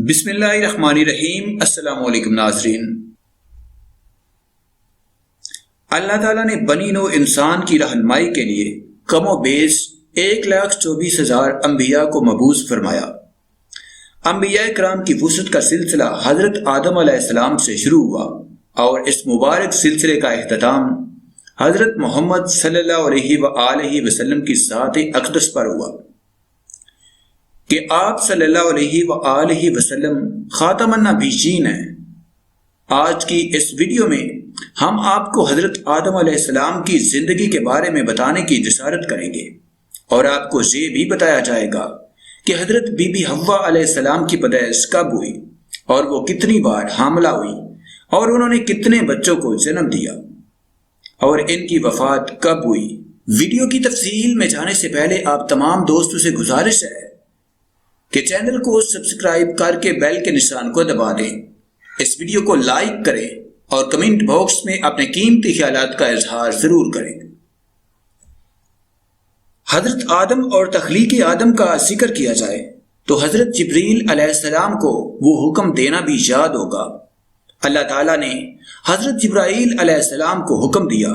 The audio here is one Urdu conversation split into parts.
بسم اللہ الرحمن الرحیم۔ السلام علیکم ناظرین۔ اللہ تعالیٰ نے بنی نوع انسان کی رہنمائی کے لیے کم و بیش 1,24,000 انبیاء کو مبعوث فرمایا۔ انبیاء کرام کی وسعت کا سلسلہ حضرت آدم علیہ السلام سے شروع ہوا اور اس مبارک سلسلے کا اختتام حضرت محمد صلی اللہ علیہ وآلہ وسلم کی ذات اقدس پر ہوا کہ آپ صلی اللہ علیہ وآلہ وسلم خاتم النبیین ہیں۔ آج کی اس ویڈیو میں ہم آپ کو حضرت آدم علیہ السلام کی زندگی کے بارے میں بتانے کی جسارت کریں گے اور آپ کو یہ بھی بتایا جائے گا کہ حضرت بی بی حوا علیہ السلام کی پیدائش کب ہوئی اور وہ کتنی بار حاملہ ہوئی اور انہوں نے کتنے بچوں کو جنم دیا اور ان کی وفات کب ہوئی۔ ویڈیو کی تفصیل میں جانے سے پہلے آپ تمام دوستوں سے گزارش ہے کہ چینل کو سبسکرائب کر کے بیل کے نشان کو دبا دیں، اس ویڈیو کو لائک کریں اور کمنٹ باکس میں اپنے قیمتی خیالات کا اظہار ضرور کریں۔ حضرت آدم اور تخلیق آدم کا ذکر کیا جائے تو حضرت جبریل علیہ السلام کو وہ حکم دینا بھی یاد ہوگا۔ اللہ تعالیٰ نے حضرت جبرائیل علیہ السلام کو حکم دیا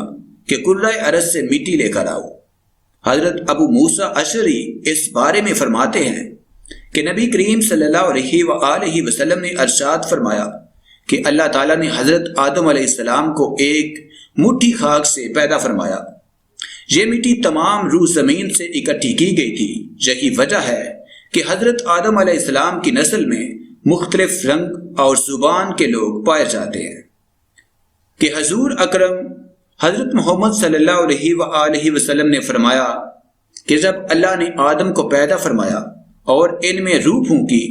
کہ کرۂ ارض سے مٹی لے کر آؤ۔ حضرت ابو موسیٰ اشعری اس بارے میں فرماتے ہیں کہ نبی کریم صلی اللہ علیہ وآلہ وسلم نے ارشاد فرمایا کہ اللہ تعالیٰ نے حضرت آدم علیہ السلام کو ایک مٹھی خاک سے پیدا فرمایا۔ یہ مٹی تمام روح زمین سے اکٹھی کی گئی تھی۔ یہی وجہ ہے کہ حضرت آدم علیہ السلام کی نسل میں مختلف رنگ اور زبان کے لوگ پائے جاتے ہیں کہ حضور اکرم حضرت محمد صلی اللہ علیہ وآلہ وسلم نے فرمایا کہ جب اللہ نے آدم کو پیدا فرمایا اور ان میں روح پھونکی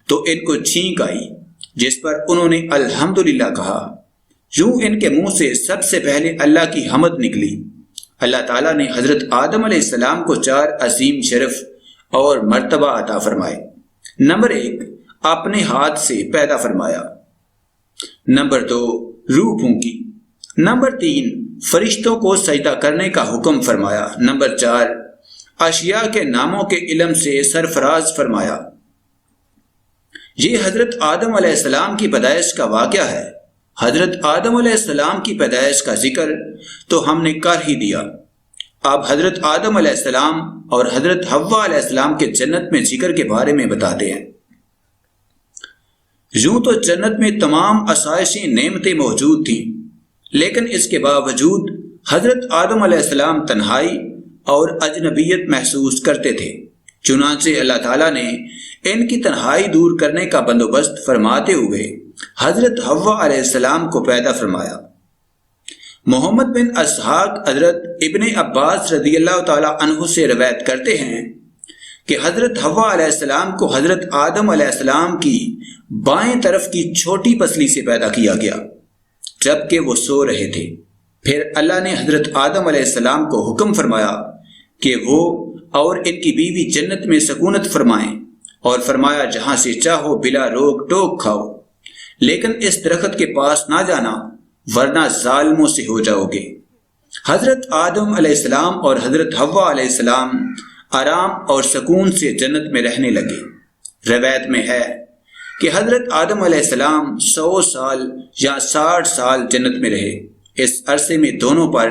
تو ان کو چھینک آئی، جس پر انہوں نے الحمدللہ کہا۔ یوں ان کے منہ سے سب سے پہلے اللہ کی حمد نکلی۔ اللہ تعالیٰ نے حضرت آدم علیہ السلام کو 4 عظیم شرف اور مرتبہ عطا فرمائے۔ نمبر 1، اپنے ہاتھ سے پیدا فرمایا۔ نمبر 2، روح پھونکی۔ نمبر 3، فرشتوں کو سجدہ کرنے کا حکم فرمایا۔ نمبر 4، اشیاء کے ناموں کے علم سے سرفراز فرمایا۔ یہ حضرت آدم علیہ السلام کی پیدائش کا واقعہ ہے۔ حضرت آدم علیہ السلام کی پیدائش کا ذکر تو ہم نے کر ہی دیا۔ اب حضرت آدم علیہ السلام اور حضرت حوا علیہ السلام کے جنت میں ذکر کے بارے میں بتاتے ہیں۔ یوں تو جنت میں تمام آسائشیں نعمتیں موجود تھیں، لیکن اس کے باوجود حضرت آدم علیہ السلام تنہائی اور اجنبیت محسوس کرتے تھے۔ چنانچہ اللہ تعالیٰ نے ان کی تنہائی دور کرنے کا بندوبست فرماتے ہوئے حضرت حوا علیہ السلام کو پیدا فرمایا۔ محمد بن اسحاق حضرت ابن عباس رضی اللہ تعالیٰ عنہ سے روایت کرتے ہیں کہ حضرت حوا علیہ السلام کو حضرت آدم علیہ السلام کی بائیں طرف کی چھوٹی پسلی سے پیدا کیا گیا جبکہ وہ سو رہے تھے۔ پھر اللہ نے حضرت آدم علیہ السلام کو حکم فرمایا کہ وہ اور ان کی بیوی جنت میں سکونت فرمائیں اور فرمایا جہاں سے چاہو بلا روک ٹوک کھاؤ، لیکن اس درخت کے پاس نہ جانا ورنہ ظالموں سے ہو جاؤ گے۔ حضرت آدم علیہ السلام اور حضرت حوا علیہ السلام آرام اور سکون سے جنت میں رہنے لگے۔ روایت میں ہے کہ حضرت آدم علیہ السلام 100 سال یا 60 سال جنت میں رہے۔ اس عرصے میں دونوں پر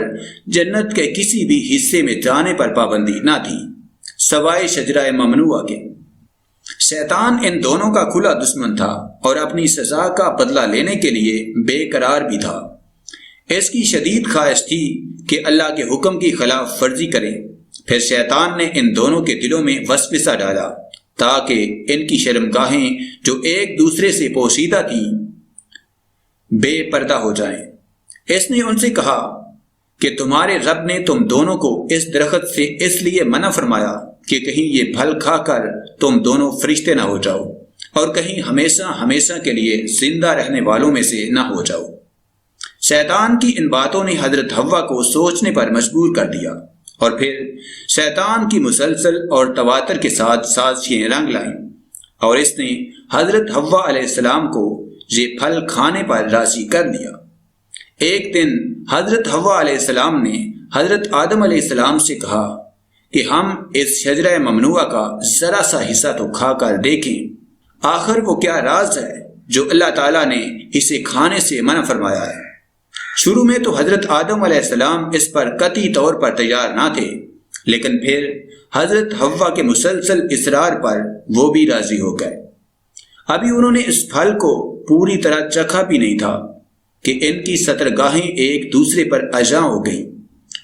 جنت کے کسی بھی حصے میں جانے پر پابندی نہ تھی سوائے شجرہ ممنوعہ کے۔ شیطان ان دونوں کا کھلا دشمن تھا اور اپنی سزا کا بدلہ لینے کے لیے بے قرار بھی تھا۔ اس کی شدید خواہش تھی کہ اللہ کے حکم کی خلاف ورزی کرے۔ پھر شیطان نے ان دونوں کے دلوں میں وسوسہ ڈالا تاکہ ان کی شرمگاہیں جو ایک دوسرے سے پوشیدہ تھیں بے پردہ ہو جائیں۔ اس نے ان سے کہا کہ تمہارے رب نے تم دونوں کو اس درخت سے اس لیے منع فرمایا کہ کہیں یہ پھل کھا کر تم دونوں فرشتے نہ ہو جاؤ اور کہیں ہمیشہ ہمیشہ کے لیے زندہ رہنے والوں میں سے نہ ہو جاؤ۔ شیطان کی ان باتوں نے حضرت حوا کو سوچنے پر مجبور کر دیا اور پھر شیطان کی مسلسل اور تواتر کے ساتھ سازشیں رنگ لائیں اور اس نے حضرت حوا علیہ السلام کو یہ پھل کھانے پر راضی کر لیا۔ ایک دن حضرت حوا علیہ السلام نے حضرت آدم علیہ السلام سے کہا کہ ہم اس شجرہ ممنوعہ کا ذرا سا حصہ تو کھا کر دیکھیں۔ آخر وہ کیا راز ہے جو اللہ تعالیٰ نے اسے کھانے سے منع فرمایا ہے؟ شروع میں تو حضرت آدم علیہ السلام اس پر قطعی طور پر تیار نہ تھے، لیکن پھر حضرت حوا کے مسلسل اصرار پر وہ بھی راضی ہو گئے۔ ابھی انہوں نے اس پھل کو پوری طرح چکھا بھی نہیں تھا کہ ان کی سترگاہیں ایک دوسرے پر اجاں ہو گئیں۔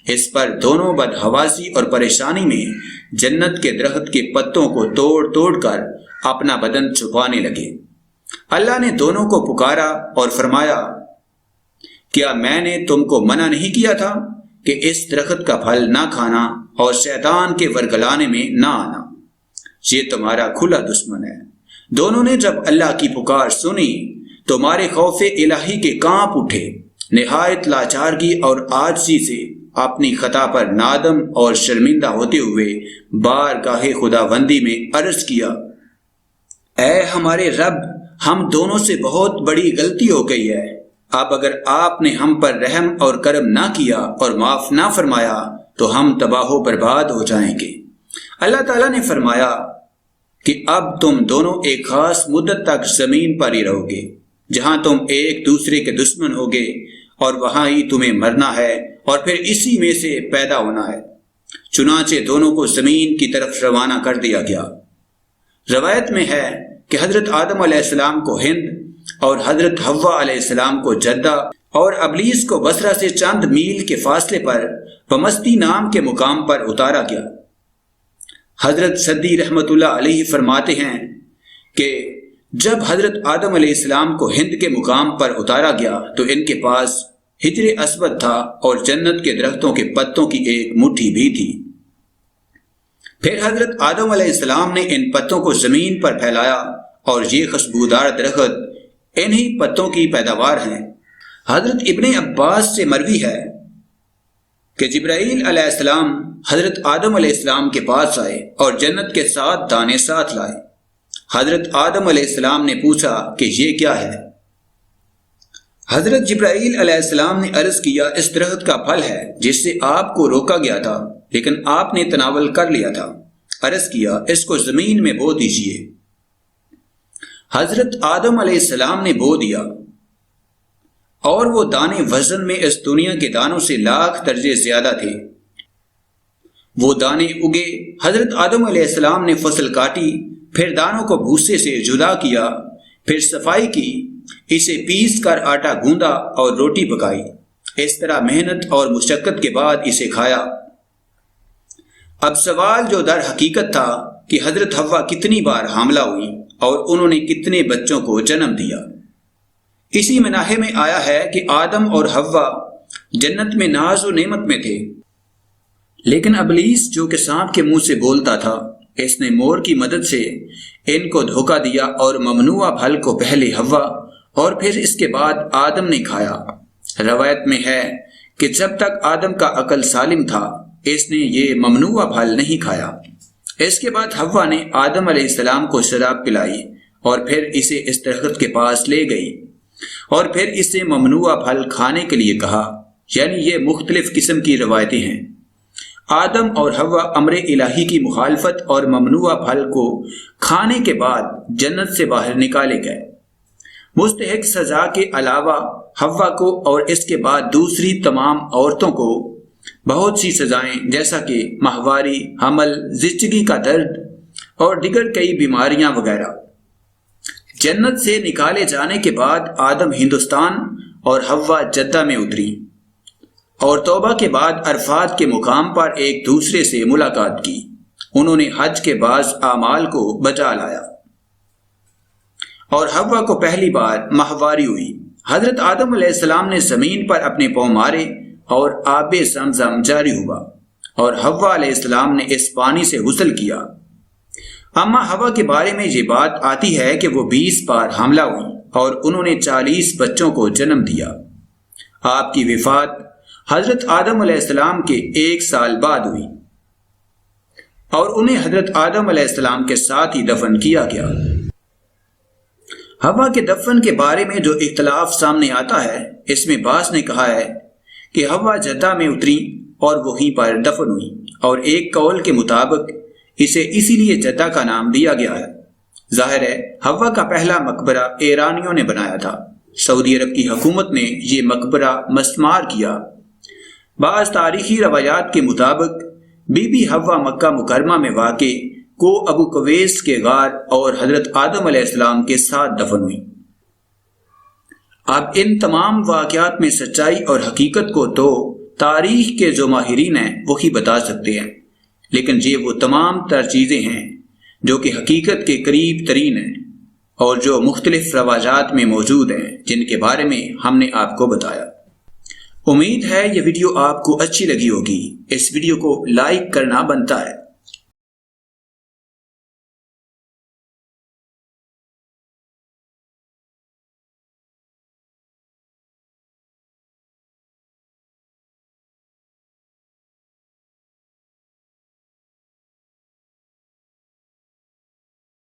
اس پر دونوں بدحواسی اور پریشانی میں جنت کے درخت کے پتوں کو توڑ توڑ کر اپنا بدن چھپانے لگے۔ اللہ نے دونوں کو پکارا اور فرمایا، کیا میں نے تم کو منع نہیں کیا تھا کہ اس درخت کا پھل نہ کھانا اور شیطان کے ورگلانے میں نہ آنا؟ یہ تمہارا کھلا دشمن ہے۔ دونوں نے جب اللہ کی پکار سنی تو مارے خوف الہی کے کانپ اٹھے، نہایت لاچارگی اور عاجزی سے اپنی خطا پر نادم اور شرمندہ ہوتے ہوئے بارگاہ خداوندی میں عرض کیا، اے ہمارے رب، ہم دونوں سے بہت بڑی غلطی ہو گئی ہے۔ اب اگر آپ نے ہم پر رحم اور کرم نہ کیا اور معاف نہ فرمایا تو ہم تباہ و برباد ہو جائیں گے۔ اللہ تعالیٰ نے فرمایا کہ اب تم دونوں ایک خاص مدت تک زمین پر ہی رہو گے، جہاں تم ایک دوسرے کے دشمن ہوگے، اور وہاں ہی تمہیں مرنا ہے اور پھر اسی میں سے پیدا ہونا ہے۔ چنانچہ دونوں کو زمین کی طرف روانہ کر دیا گیا۔ روایت میں ہے کہ حضرت آدم علیہ السلام کو ہند اور حضرت حوا علیہ السلام کو جدہ اور ابلیس کو بصرہ سے چند میل کے فاصلے پر بمستی نام کے مقام پر اتارا گیا۔ حضرت سدی رحمت اللہ علیہ فرماتے ہیں کہ جب حضرت آدم علیہ السلام کو ہند کے مقام پر اتارا گیا تو ان کے پاس حجر اسود تھا اور جنت کے درختوں کے پتوں کی ایک مٹھی بھی تھی۔ پھر حضرت آدم علیہ السلام نے ان پتوں کو زمین پر پھیلایا اور یہ خوشبودار درخت انہی پتوں کی پیداوار ہیں۔ حضرت ابن عباس سے مروی ہے کہ جبرائیل علیہ السلام حضرت آدم علیہ السلام کے پاس آئے اور جنت کے 7 دانے ساتھ لائے۔ حضرت آدم علیہ السلام نے پوچھا کہ یہ کیا ہے؟ حضرت جبرائیل علیہ السلام نے عرض کیا، اس درخت کا پھل ہے جس سے آپ کو روکا گیا تھا لیکن آپ نے تناول کر لیا تھا۔ عرض کیا، اس کو زمین میں بو دیجئے۔ حضرت آدم علیہ السلام نے بو دیا اور وہ دانے وزن میں اس دنیا کے دانوں سے لاکھ درجے زیادہ تھے۔ وہ دانے اگے، حضرت آدم علیہ السلام نے فصل کاٹی، پھر دانوں کو بھوسے سے جدا کیا، پھر صفائی کی، اسے پیس کر آٹا گوندا اور روٹی پکائی۔ اس طرح محنت اور مشقت کے بعد اسے کھایا۔ اب سوال جو در حقیقت تھا کہ حضرت حوا کتنی بار حاملہ ہوئی اور انہوں نے کتنے بچوں کو جنم دیا۔ اسی مناحے میں آیا ہے کہ آدم اور حوا جنت میں ناز و نعمت میں تھے، لیکن ابلیس جو کہ سانپ کے منہ سے بولتا تھا، اس نے مور کی مدد سے ان کو دھوکہ دیا اور ممنوعہ پھل کو پہلے حوا اور پھر اس کے بعد آدم نے کھایا۔ روایت میں ہے کہ جب تک آدم کا عقل سالم تھا اس نے یہ ممنوعہ پھل نہیں کھایا۔ اس کے بعد حوا نے آدم علیہ السلام کو شراب پلائی اور پھر اسے اس درخت کے پاس لے گئی اور پھر اسے ممنوعہ پھل کھانے کے لیے کہا، یعنی یہ مختلف قسم کی روایتیں ہیں۔ آدم اور حوا امر الہی کی مخالفت اور ممنوعہ پھل کو کھانے کے بعد جنت سے باہر نکالے گئے۔ مستحق سزا کے علاوہ حوا کو اور اس کے بعد دوسری تمام عورتوں کو بہت سی سزائیں جیسا کہ ماہواری، حمل، زچگی کا درد اور دیگر کئی بیماریاں وغیرہ۔ جنت سے نکالے جانے کے بعد آدم ہندوستان اور حوا جدہ میں اتری اور توبہ کے بعد عرفات کے مقام پر ایک دوسرے سے ملاقات کی۔ انہوں نے حج کے بعض اعمال کو بجا لایا اور حوا کو پہلی بار ماہواری ہوئی۔ حضرت آدم علیہ السلام نے زمین پر اپنے پاؤں مارے اور آب زمزم جاری ہوا اور حوا علیہ السلام نے اس پانی سے غسل کیا۔ اما حوا کے بارے میں یہ بات آتی ہے کہ وہ 20 بار حاملہ ہوئی اور انہوں نے 40 بچوں کو جنم دیا۔ آپ کی وفات حضرت آدم علیہ السلام کے 1 سال بعد ہوئی اور انہیں حضرت آدم علیہ السلام کے ساتھ ہی دفن کیا گیا۔ حوا کے دفن کے بارے میں جو اختلاف سامنے آتا ہے، اس میں بعض نے کہا ہے کہ حوا جدہ میں اتری اور وہیں پر دفن ہوئی، اور ایک قول کے مطابق اسے اسی لیے جدہ کا نام دیا گیا ہے۔ ظاہر ہے ہوا کا پہلا مقبرہ ایرانیوں نے بنایا تھا۔ سعودی عرب کی حکومت نے یہ مقبرہ مسمار کیا۔ بعض تاریخی روایات کے مطابق بی بی حوا مکہ مکرمہ میں واقع کو ابو قویس کے غار اور حضرت آدم علیہ السلام کے ساتھ دفن ہوئی۔ اب ان تمام واقعات میں سچائی اور حقیقت کو تو تاریخ کے جو ماہرین ہیں وہی بتا سکتے ہیں، لیکن یہ وہ تمام تر چیزیں ہیں جو کہ حقیقت کے قریب ترین ہیں اور جو مختلف رواجات میں موجود ہیں جن کے بارے میں ہم نے آپ کو بتایا۔ امید ہے یہ ویڈیو آپ کو اچھی لگی ہوگی۔ اس ویڈیو کو لائک کرنا بنتا ہے۔